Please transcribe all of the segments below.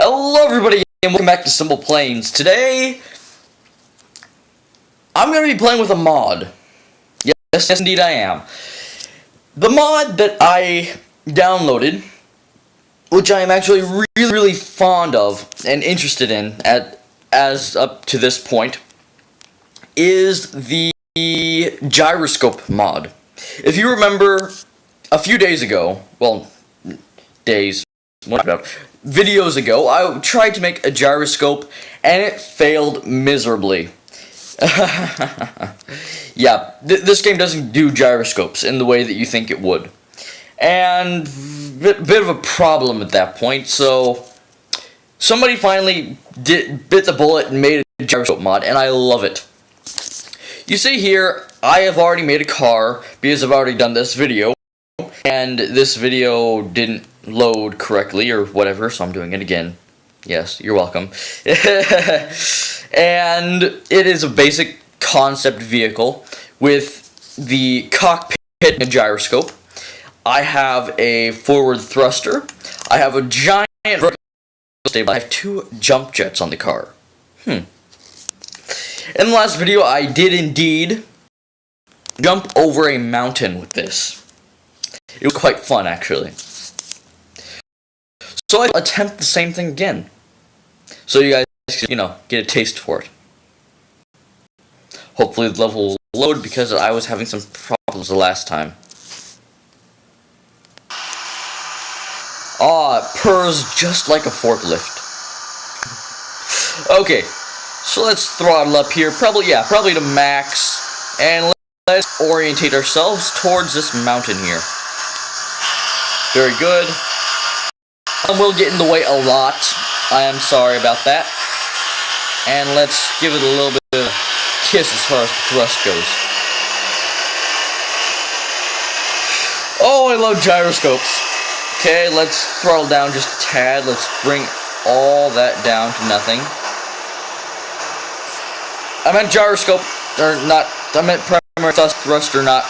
Hello everybody and welcome back to Simpleplanes. Today, I'm going to be playing with a mod. Yes, indeed I am. The mod that I downloaded, which I am actually really fond of and interested in as up to this point, is the gyroscope mod. If you remember, a few days ago, well, days, what about videos ago, I tried to make a gyroscope and it failed miserably. Yeah, this game doesn't do gyroscopes in the way that you think it would. And bit of a problem at that point, so somebody finally bit the bullet and made a gyroscope mod, and I love it. You see here, I have already made a car because I've already done this video, and this video didn't load correctly or whatever, so I'm doing it again. Yes, you're welcome. And it is a basic concept vehicle with the cockpit and a gyroscope. I have a forward thruster. I have a giant vertical stable. I have 2 jump jets on the car. In the last video, I did indeed jump over a mountain with this. It was quite fun, actually. So I'll attempt the same thing again, so you guys can, get a taste for it. Hopefully the level will load because I was having some problems the last time. It purrs just like a forklift. Okay, so let's throttle up here, probably to max, and let's orientate ourselves towards this mountain here. Very good. We'll get in the way a lot. I am sorry about that. And let's give it a little bit of a kiss as far as the thrust goes. Oh, I love gyroscopes. Okay, let's throttle down just a tad. Let's bring all that down to nothing. I meant gyroscope, or not. I meant primary thruster, not.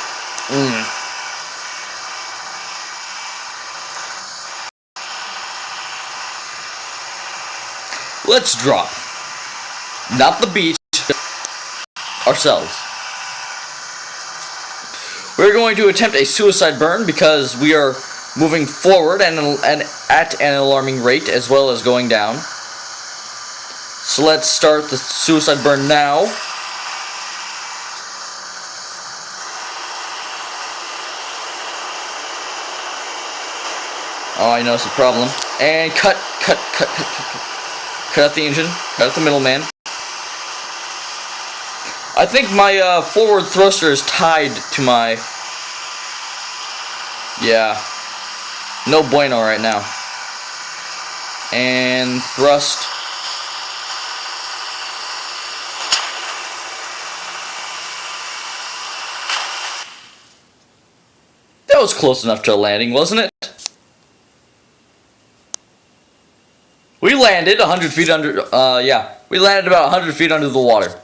Let's drop. Not the beach, ourselves. We're going to attempt a suicide burn because we are moving forward and at an alarming rate, as well as going down. So let's start the suicide burn now. Oh, I noticed a problem. And cut. Cut out the engine. Cut out the middleman. I think my forward thruster is tied to my... Yeah. No bueno right now. And thrust. That was close enough to a landing, wasn't it? We landed 100 feet under, we landed about 100 feet under the water.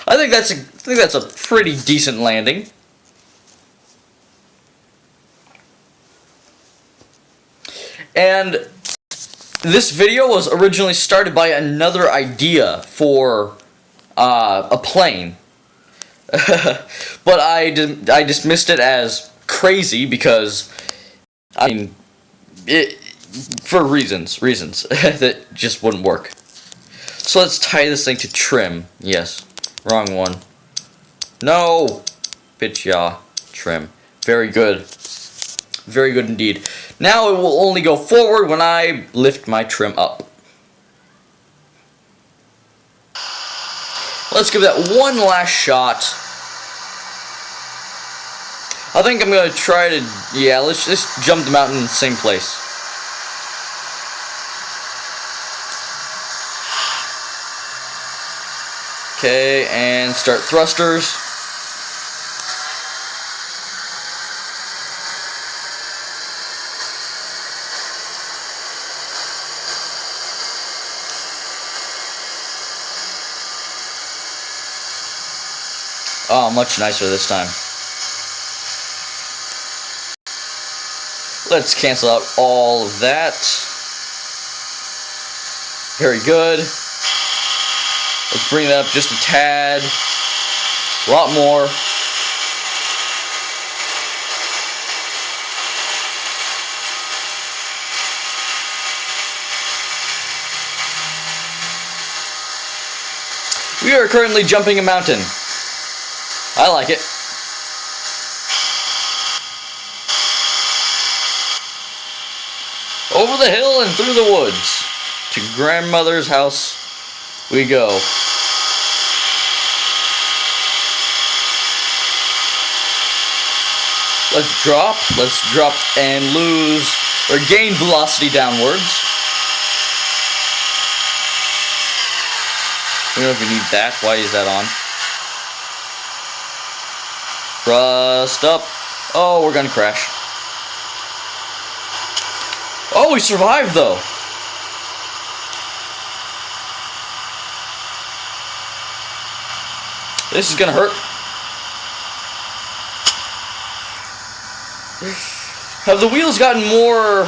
I think that's a pretty decent landing. And this video was originally started by another idea for a plane. But I dismissed it as crazy because, for reasons that just wouldn't work. So let's tie this thing to trim. Yes, wrong one. No, bitch, yaw, trim. Very good indeed. Now it will only go forward when I lift my trim up. Let's give that one last shot. I think I'm gonna try to, let's just jump the mountain in the same place. Okay, and start thrusters. Oh, much nicer this time. Let's cancel out all of that. Very good. Let's bring that up just a tad. A lot more. We are currently jumping a mountain. I like it. Over the hill and through the woods. To grandmother's house we go. Let's drop and lose or gain velocity downwards. I don't know if we need that. Why is that on? Thrust up. Oh, we're gonna crash. Oh, we survived though. This is gonna hurt. Have the wheels gotten more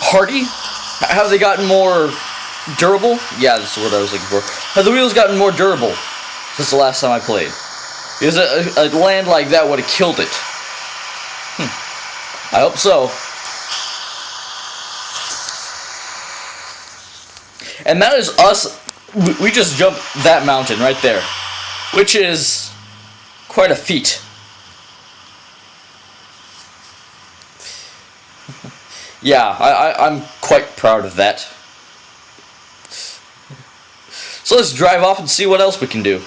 hardy? Have they gotten more durable? Yeah, that's what I was looking for. Have the wheels gotten more durable since the last time I played? Because a land like that would have killed it. I hope so. And that is us. We just jumped that mountain right there, which is quite a feat. Yeah, I'm quite proud of that. So let's drive off and see what else we can do.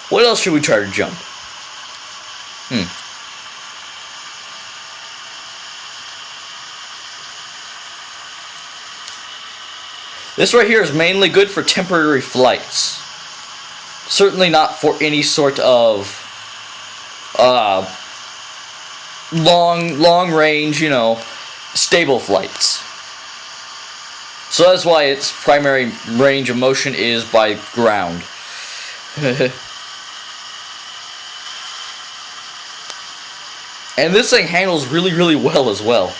What else should we try to jump? This right here is mainly good for temporary flights. Certainly not for any sort of long range, you know, stable flights. So that's why its primary range of motion is by ground. And this thing handles really well as well.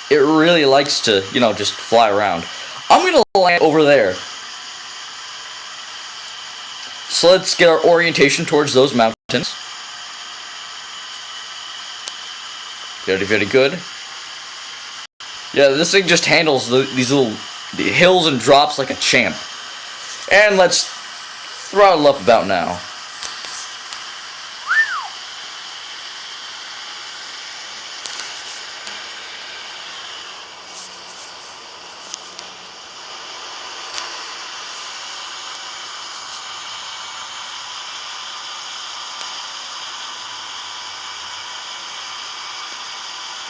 It really likes to, you know, just fly around. I'm gonna land over there. So let's get our orientation towards those mountains. Very good. Yeah, this thing just handles these little hills and drops like a champ. And let's throttle up about now.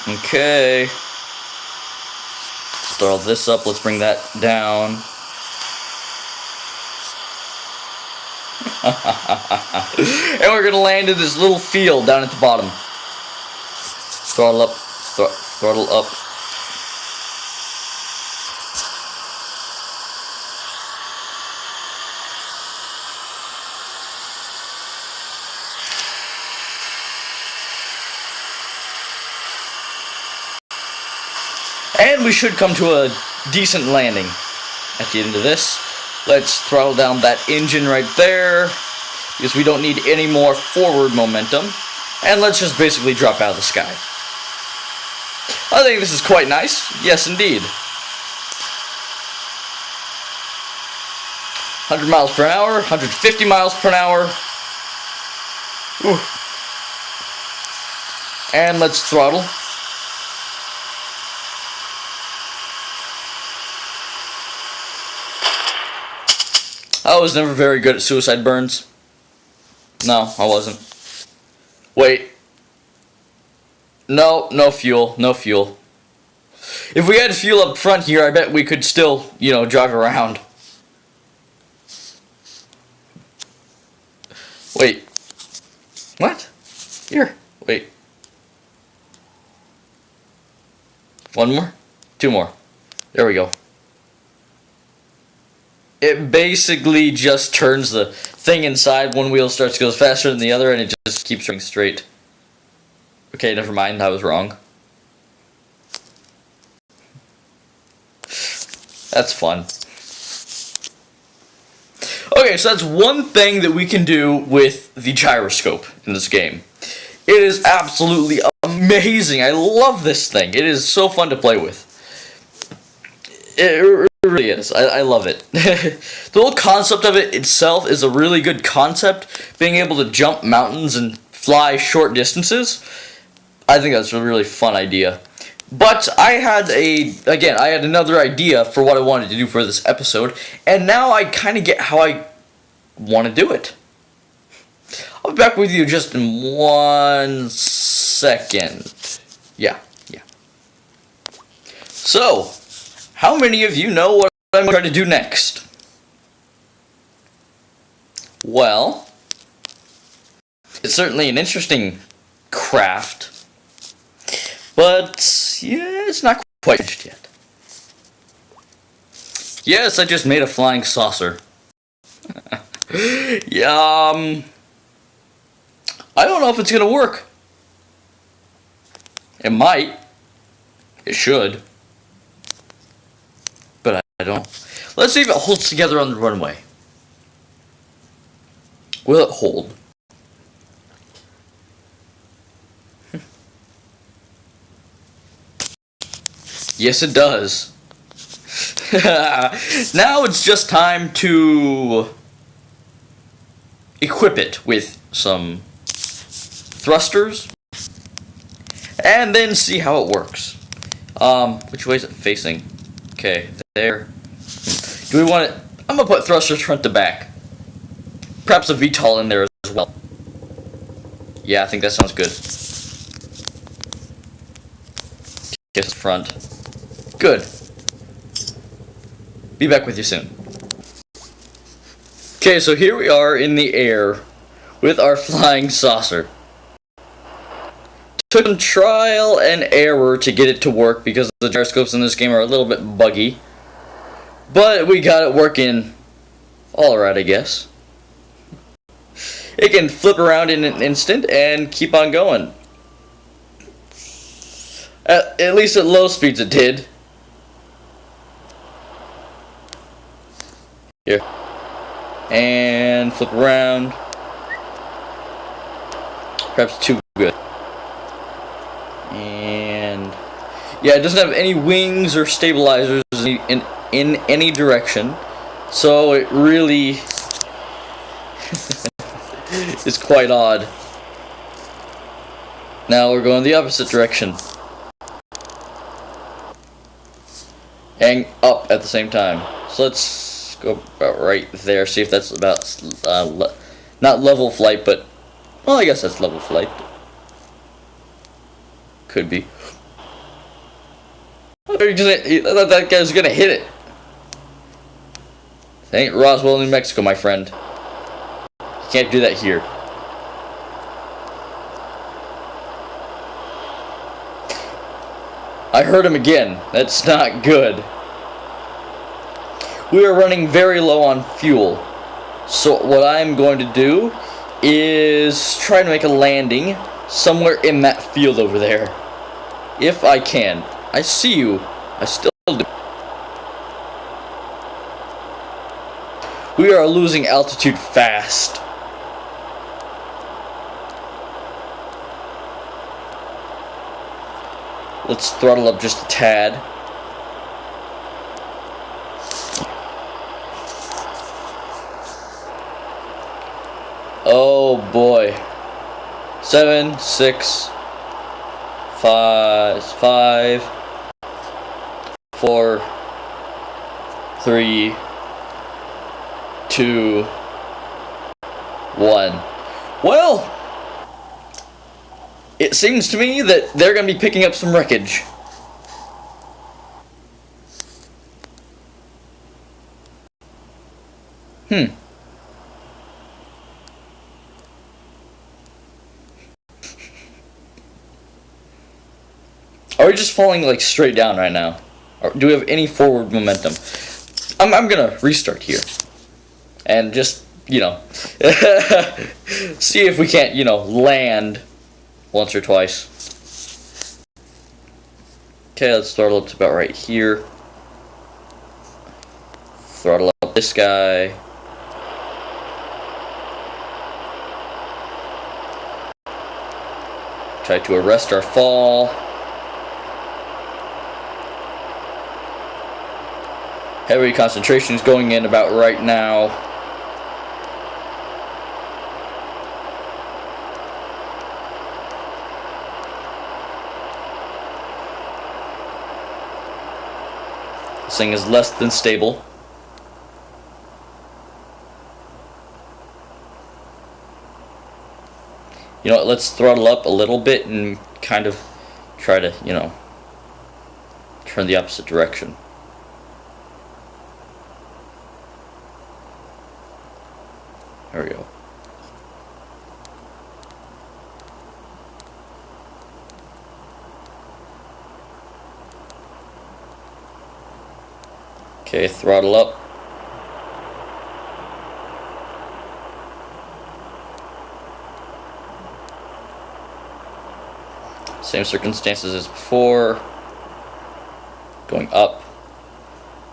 Okay. Let's throw this up. Let's bring that down. And we're gonna land in this little field down at the bottom. Throttle up. Throttle up. And we should come to a decent landing at the end of this. Let's throttle down that engine right there, because we don't need any more forward momentum. And let's just basically drop out of the sky. I think this is quite nice. Yes, indeed. 100 miles per hour, 150 miles per hour. Ooh. And let's throttle. I was never very good at suicide burns. No, I wasn't. Wait. No fuel. No fuel. If we had fuel up front here, I bet we could still, you know, drive around. Wait. What? Here. Wait. One more? Two more. There we go. It basically just turns the thing inside. One wheel starts to go faster than the other, and it just keeps running straight. Okay, never mind. I was wrong. That's fun. Okay, so that's one thing that we can do with the gyroscope in this game. It is absolutely amazing. I love this thing. It is so fun to play with. It really is. I love it. The whole concept of it itself is a really good concept. Being able to jump mountains and fly short distances. I think that's a really fun idea. But I had another idea for what I wanted to do for this episode, and now I kind of get how I want to do it. I'll be back with you just in 1 second. Yeah. So, how many of you know what I'm going to do next? Well, it's certainly an interesting craft. But, yeah, it's not quite finished yet. Yes, I just made a flying saucer. Yeah, I don't know if it's gonna work. It might. It should. But I don't. Let's see if it holds together on the runway. Will it hold? Yes, it does. Now it's just time to equip it with some thrusters and then see how it works. Which way is it facing? Okay, there. Do we want it? I'm gonna put thrusters front to back. Perhaps a VTOL in there as well. Yeah, I think that sounds good. Kiss front. Good. Be back with you soon. Okay, so here we are in the air with our flying saucer. Took some trial and error to get it to work because the gyroscopes in this game are a little bit buggy. But we got it working alright, I guess. It can flip around in an instant and keep on going. At least at low speeds it did. Here. And flip around. Perhaps too good. And yeah, it doesn't have any wings or stabilizers in any direction. So it really is quite odd. Now we're going the opposite direction. And up at the same time. So let's go about right there, see if that's about, not level flight, but, well, I guess that's level flight. Could be. I thought that guy was gonna hit it. It ain't Roswell, New Mexico, my friend. You can't do that here. I heard him again. That's not good. We are running very low on fuel. So what I'm going to do is try to make a landing somewhere in that field over there. If I can. I see you. I still do. We are losing altitude fast. Let's throttle up just a tad. Oh boy. 7, 6, 5, 4, 3, 2, 1. Well, it seems to me that they're going to be picking up some wreckage. Are we just falling like straight down right now? Or do we have any forward momentum? I'm gonna restart here. And just, you know, see if we can't, you know, land once or twice. Okay, let's throttle up to about right here. Throttle up this guy. Try to arrest our fall. Heavy concentration is going in about right now. This thing is less than stable. You know what, let's throttle up a little bit and kind of try to, you know, turn the opposite direction. There we go. Okay, throttle up. Same circumstances as before. Going up.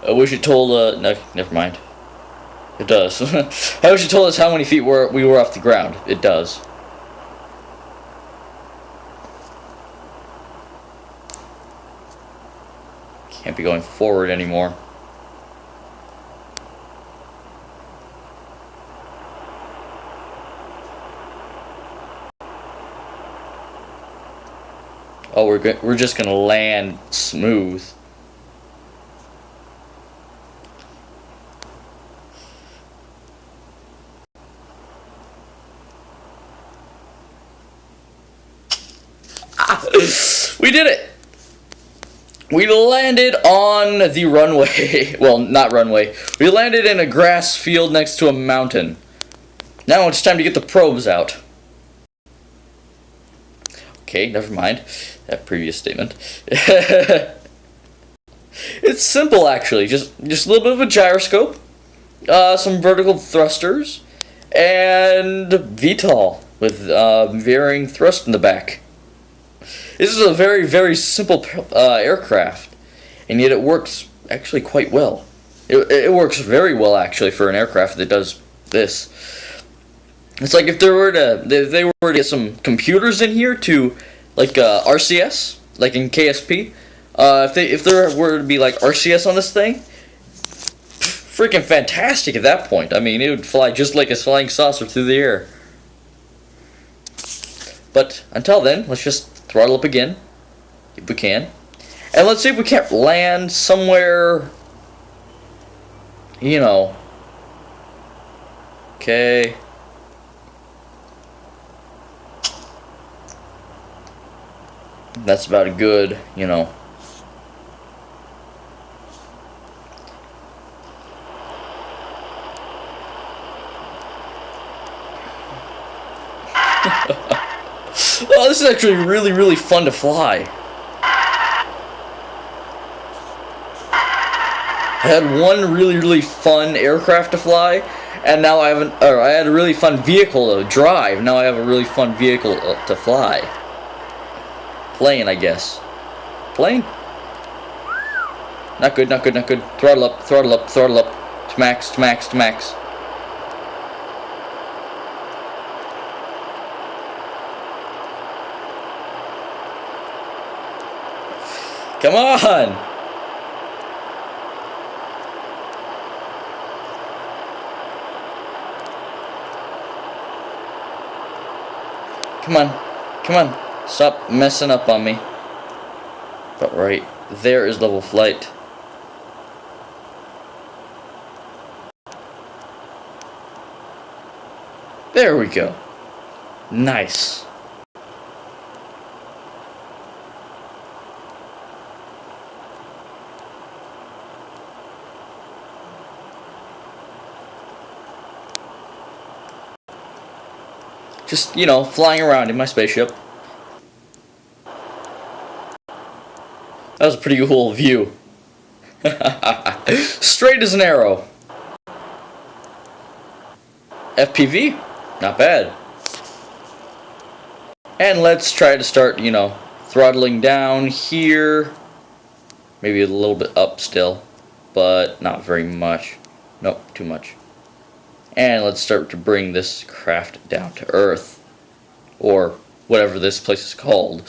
I wish it told, no, never mind. It does. I wish it told us how many feet we were off the ground. It does. Can't be going forward anymore. Oh, we're just gonna land smooth. We did it! We landed on the runway. Well, not runway. We landed in a grass field next to a mountain. Now it's time to get the probes out. Okay, never mind that previous statement. It's simple, actually. Just a little bit of a gyroscope, some vertical thrusters, and VTOL with varying thrust in the back. This is a very, very simple aircraft, and yet it works actually quite well. It works very well, actually, for an aircraft that does this. It's like if they were to get some computers in here to, like, RCS, like in KSP. If there were to be like RCS on this thing, freaking fantastic at that point. I mean, it would fly just like a flying saucer through the air. But until then, let's just throttle up again, if we can. And let's see if we can't land somewhere, you know. Okay. That's about a good, you know. Oh, this is actually really, really fun to fly. I had one really, really fun aircraft to fly, and now I had a really fun vehicle to drive. Now I have a really fun vehicle to fly. Plane, I guess. Plane? Not good, not good, not good. Throttle up, throttle up, throttle up. To max, to max, to max. Come on! Come on, come on. Stop messing up on me. But right there is level flight. There we go. Nice. Just, you know, flying around in my spaceship. That was a pretty cool view. Straight as an arrow. FPV? Not bad. And let's try to start, you know, throttling down here. Maybe a little bit up still, but not very much. Nope, too much. And let's start to bring this craft down to Earth. Or whatever this place is called.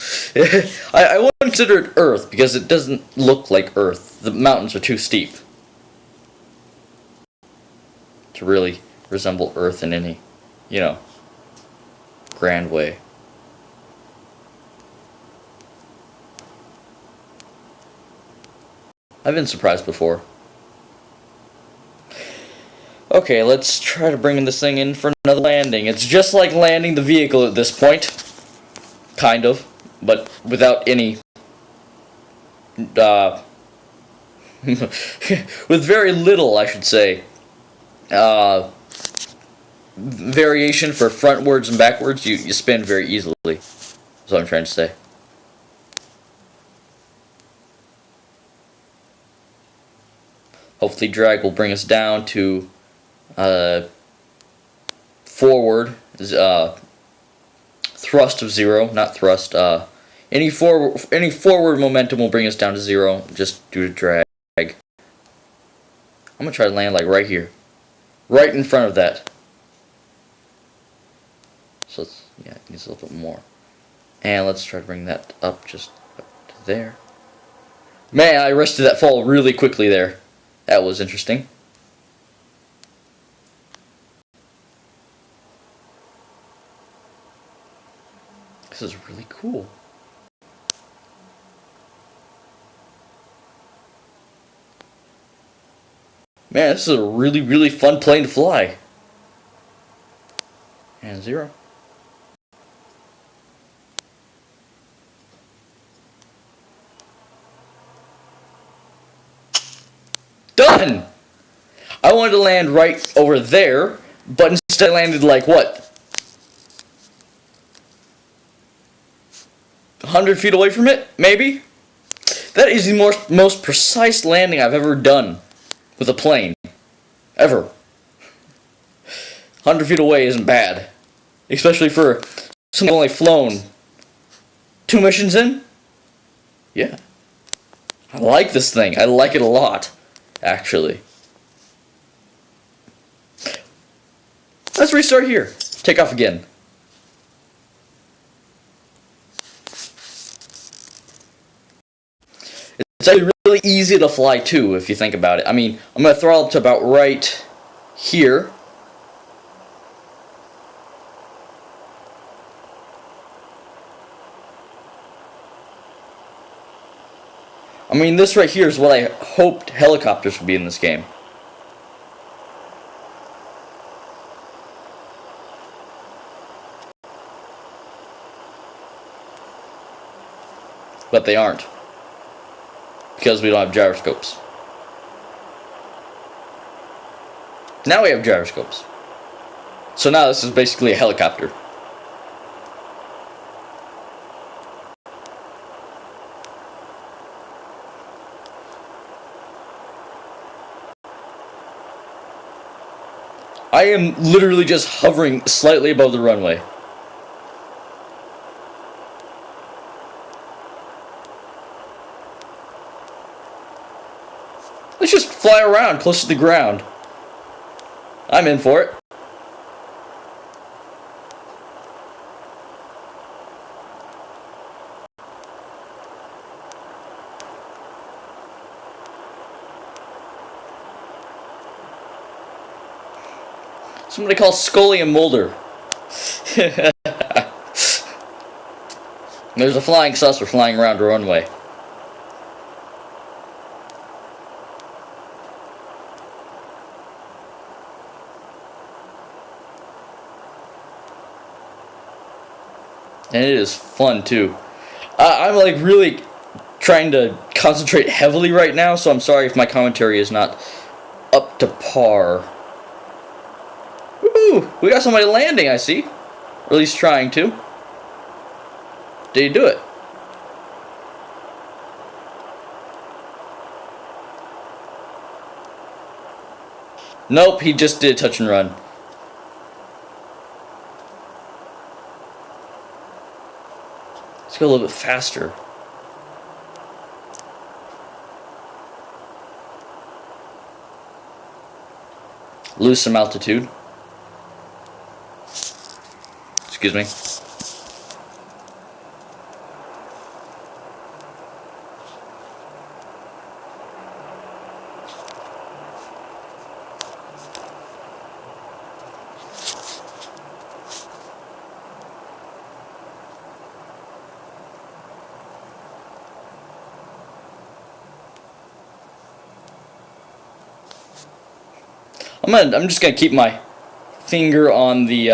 I wouldn't consider it Earth because it doesn't look like Earth. The mountains are too steep to really resemble Earth in any, you know, grand way. I've been surprised before. Okay, let's try to bring this thing in for another landing. It's just like landing the vehicle at this point. Kind of. But without any... with very little, I should say. Variation for frontwards and backwards. You spin very easily. That's what I'm trying to say. Hopefully drag will bring us down to forward, thrust of 0, not thrust. Any forward momentum will bring us down to 0 just due to drag. I'm gonna try to land like right here, right in front of that. So yeah, it needs a little bit more. And let's try to bring that up just up to there. Man, I rested that fall really quickly there. That was interesting. This is really cool. Man, this is a really, really fun plane to fly. And 0. Done! I wanted to land right over there, but instead I landed like what? 100 feet away from it? Maybe? That is the most precise landing I've ever done with a plane. Ever. 100 feet away isn't bad. Especially for someone only flown 2 missions in? Yeah. I like this thing. I like it a lot, actually. Let's restart here. Take off again. It's actually really easy to fly too, if you think about it. I mean, I'm going to throttle to about right here. I mean, this right here is what I hoped helicopters would be in this game. But they aren't. Because we don't have gyroscopes. Now we have gyroscopes. So now this is basically a helicopter. I am literally just hovering slightly above the runway. Let's just fly around close to the ground. I'm in for it. Somebody call Scully and Mulder. There's a flying saucer flying around the runway. And it is fun too. I'm like really trying to concentrate heavily right now, so I'm sorry if my commentary is not up to par. Woo! We got somebody landing, I see. Or at least trying to. Did he do it? Nope, he just did touch and run. Let's go a little bit faster. Lose some altitude. Excuse me. I'm just gonna keep my finger on the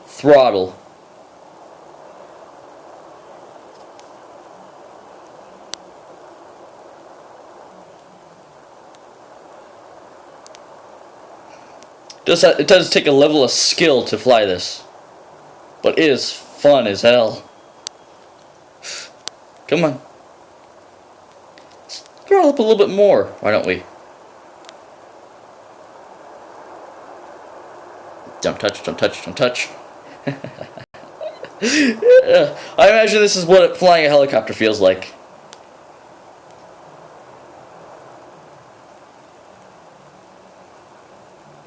throttle. It does take a level of skill to fly this, but it is fun as hell. Come on, let's throttle up a little bit more. Why don't we? Don't touch, don't touch, don't touch. I imagine this is what flying a helicopter feels like.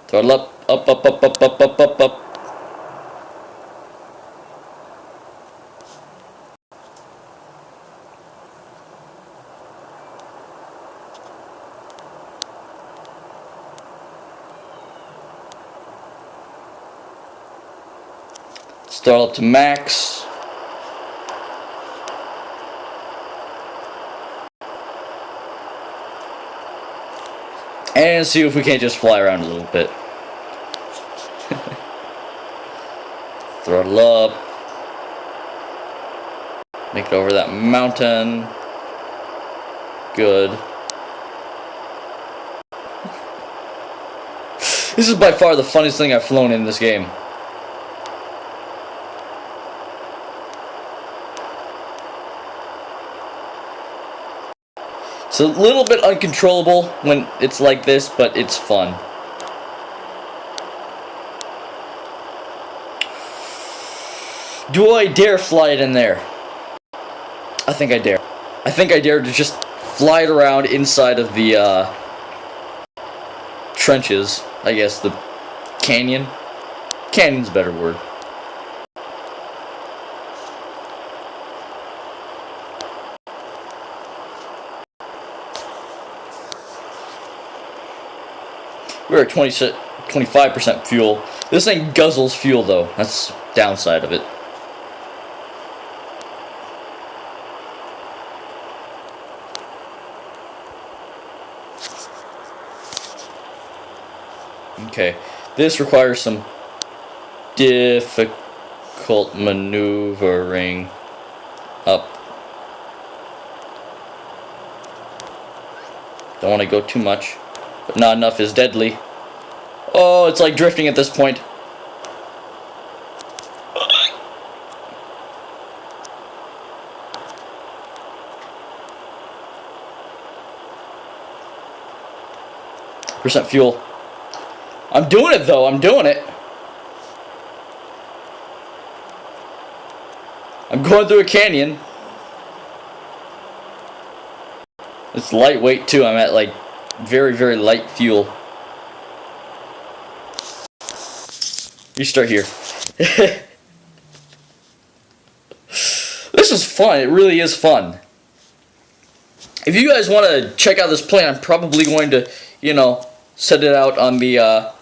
Throttle up, up, up, up, up, up, up, up, up. Throttle up to max. And see if we can't just fly around a little bit. Throttle up. Make it over that mountain. Good. This is by far the funniest thing I've flown in this game. It's a little bit uncontrollable when it's like this, but it's fun. Do I dare fly it in there? I think I dare. I think I dare to just fly it around inside of the trenches. I guess the canyon. Canyon's a better word. We're at 25% fuel. This thing guzzles fuel though. That's the downside of it. Okay, this requires some difficult maneuvering up. Don't want to go too much, but not enough is deadly. Oh, it's like drifting at this point. Percent fuel. I'm doing it though, I'm doing it. I'm going through a canyon. It's lightweight too, I'm at like very, very light fuel. Restart here. This is fun, it really is fun. If you guys want to check out this plane, I'm probably going to, you know, set it out on the,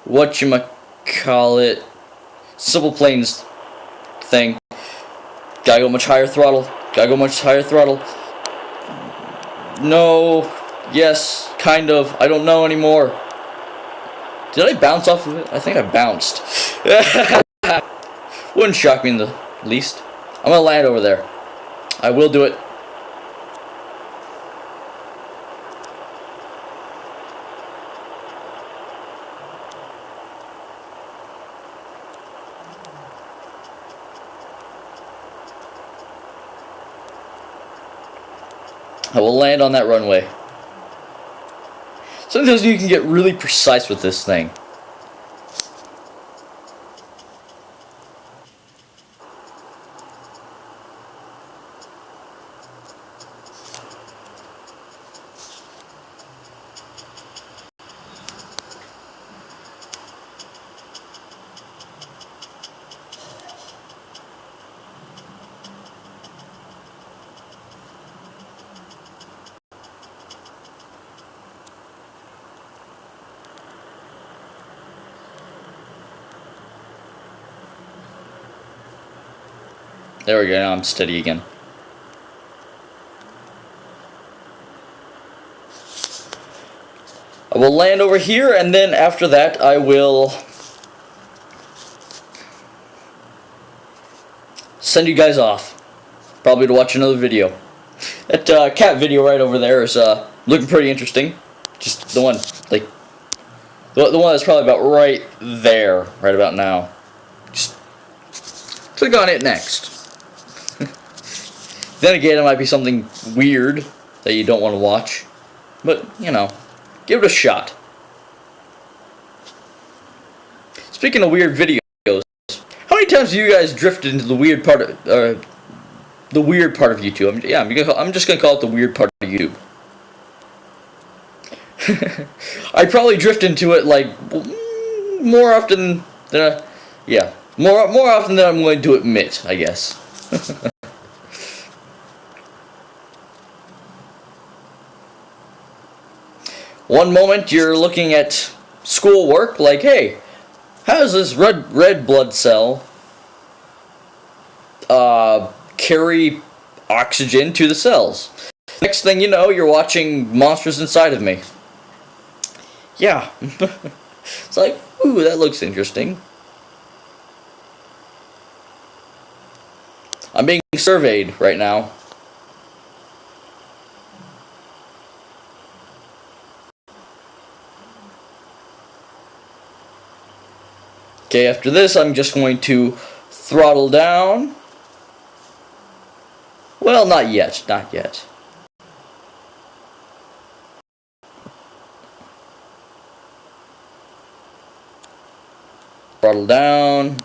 whatchamacallit, Simpleplanes thing. Gotta go much higher throttle. Gotta go much higher throttle. No. Yes. Kind of. I don't know anymore. Did I bounce off of it? I think I bounced. Wouldn't shock me in the least. I'm gonna land over there. I will do it. I will land on that runway. Sometimes you can get really precise with this thing. There we go, now I'm steady again. I will land over here, and then after that I will send you guys off. Probably to watch another video. That cat video right over there is looking pretty interesting. Just the one, like, the one that's probably about right there, right about now. Just click on it next. Then again, it might be something weird that you don't want to watch. But, you know, give it a shot. Speaking of weird videos, how many times have you guys drifted into the weird part of YouTube? I'm just gonna call it the weird part of YouTube. I probably drift into it like more often than more often than I'm going to admit, I guess. One moment you're looking at schoolwork, like, hey, how does this red blood cell carry oxygen to the cells? Next thing you know, you're watching Monsters Inside of Me. Yeah. It's like, ooh, that looks interesting. I'm being surveyed right now. Okay, after this, I'm just going to throttle down. Well, not yet, not yet. Throttle down.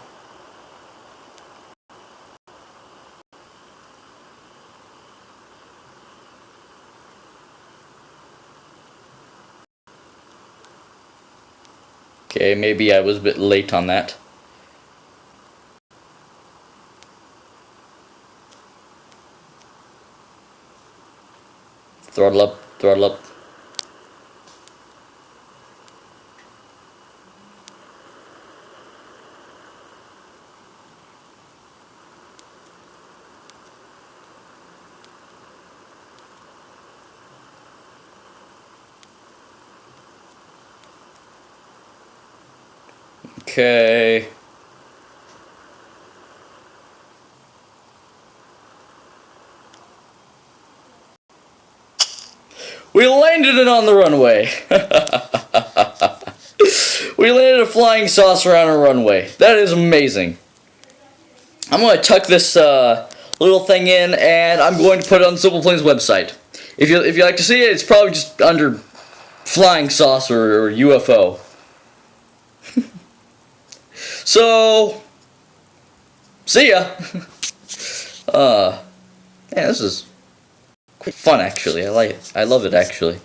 Okay, maybe I was a bit late on that. Throttle up, throttle up. Okay. We landed it on the runway. We landed a flying saucer on a runway. That is amazing. I'm going to tuck this little thing in, and I'm going to put it on the Simpleplanes website. If you like to see it, it's probably just under flying saucer or UFO. So, see ya. Man, this is quite fun actually. I like it. I love it actually.